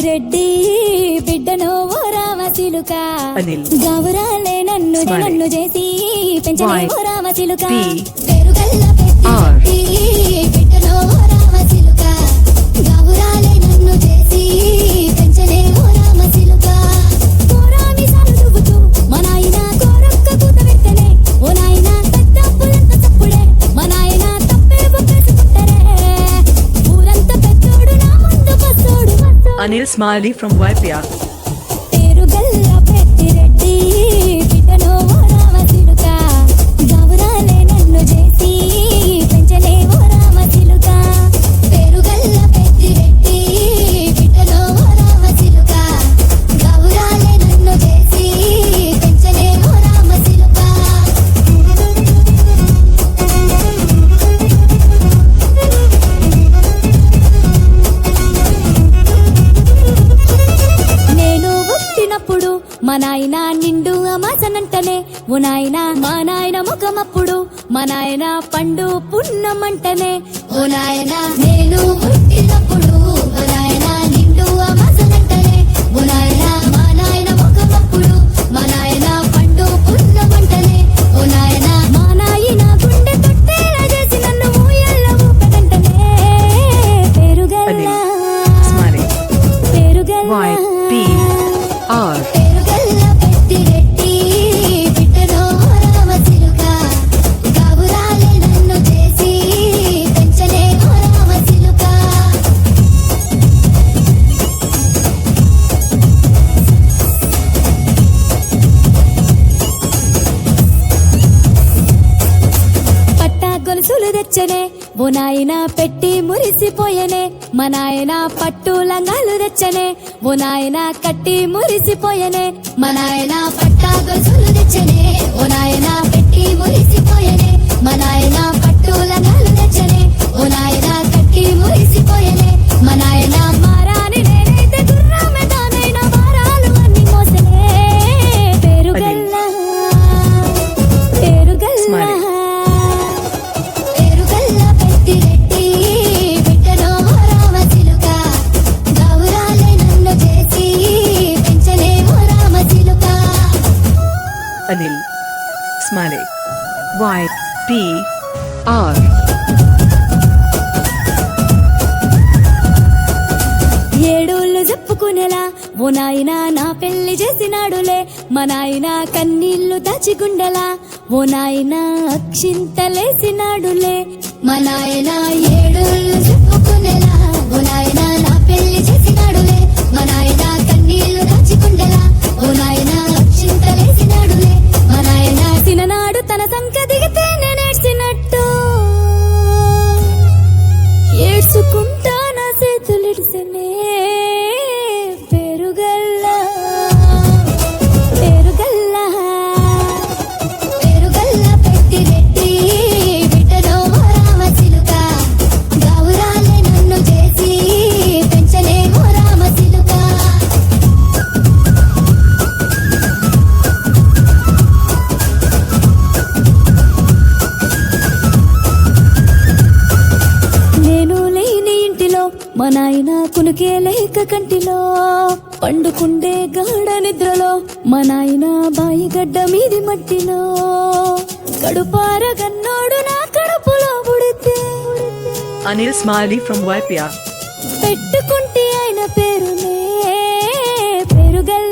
పెద్దిరెడ్డి బిడ్డను ఓ రామచిలుక అనిల్ గౌరాలే నన్ను Smile. నన్ను చేసి పెంచలే Y. ఓ రామచిలుక P. పెరుగల్ల పెద్దిరెడ్డి బిడ్డను ఓ రామచిలుక గౌరాలే నన్ను చేసి పెంచలే ఓ రామచిలుక కోరామి సాలు దువ్వుతూ మా నాయన కోరొక్క కూత పెట్టనే ఓ నాయన పెద్ద పులంత చప్పుడే మా నాయన తప్పే ఒప్పేసుకుంటరే ఊరంతా పెద్దోడు నా ముందు పచ్చోడు Anil Smiley from YPR. పేరుగల్ల Peddireddy బిడ్డను ఓ రామచిలుక గౌరాలే నన్ను చేసి పెంచలే ఓ రామచిలుక పేరుగల్ల పెద్దిరెడ్డి బిడ్డను ఓ రామచిలుక గౌరాలే నన్ను చేసి పెంచలే ఓ రామచిలుక నేను పుట్టినప్పుడు మా నాయన నిండు అమాసనంటనే ఓ నాయన మా నాయన ముఖమప్పుడు మా నాయన పండు పున్నమంటనే ఓ నాయన నేను పుట్టినప్పుడు మా నాయన నిండు అమాసనంటనే ఓ నాయన మా నాయన ముఖమప్పుడు మా నాయన పండు పున్నమంటనే ఓ నాయన మా నాయన గుండె తొట్టేలా చేసి నన్ను ఊయల్ల ఊపదంటనే పేరుగల్ల Smiley. పేరుగల్ల YPR. పేరుగల్ల పెద్దిరెడ్డి బిడ్డను ఓ రామచిలుక గౌరాలే నన్ను చేసి పెంచలే ఓ రామచిలుక పట్టా గొలుసులు తెచ్చనే ఓ నాయన పెట్టి మురిసిపోయనే మా నాయన పట్టు లంగాలు తెచ్చనే ఓ నాయన కట్టి మురిసిపోయనే మా నాయన పట్టా గొలుసులు తెచ్చనే ఓ నాయన పెట్టి మురిసిపోయనే మా నాయన పట్టు లంగాలు తెచ్చనే ఓ నాయన కట్టి మురిసిపోయనే మా నాయన మారాని నేనైతే గుర్రమే తానైనా వారాలు అన్ని మోసనే పేరుగల్ల Smiley. పేరుగల్ల పెద్దిరెడ్డి బిడ్డను ఓ రామచిలుక గౌరాలే నన్ను చేసి పెంచలే ఓ రామచిలుక Anil Smiley. YPR. ఏడోళ్ళు చెప్పుకునేలా ఓ నాయన నా పెళ్లి చేసినాడులే మా నాయన కన్నీళ్లు దాచిగుండెలా ఓ నాయన అక్షింతలేసినాడులే మా నాయన ఏడోళ్ళు చెప్పుకునేలా ఓ నాయన నా పెళ్లి చేసినాడులే మా నాయన కన్నీళ్లు దాచిగుండెలా ఓ నాయన అక్షింతలేసినాడులే మా నాయన తిననాడు తన సంక దిగితే నేనేడ్చినట్టు ఏడ్చుకుంటా నా చేతులిడిసెనే పేరుగల్ల పేరుగల్ల పేరుగల్ల పెద్దిరెడ్డి బిడ్డను ఓ రామచిలుక గౌరాలే నన్ను చేసి పెంచలే ఓ రామచిలుక నేను లేని ఇంటిలో మా నాయన కునుకే లేక కంటిలో పండుకుండే గాఢ నిద్రలో మా నాయన బాయిగడ్డ మీది మట్టిలో కడుపార గన్నోడు నా కడుపులో పుడితే Anil Smiley from YPR. పెట్టుకుంటే ఆయన పేరునే పెరుగల్ల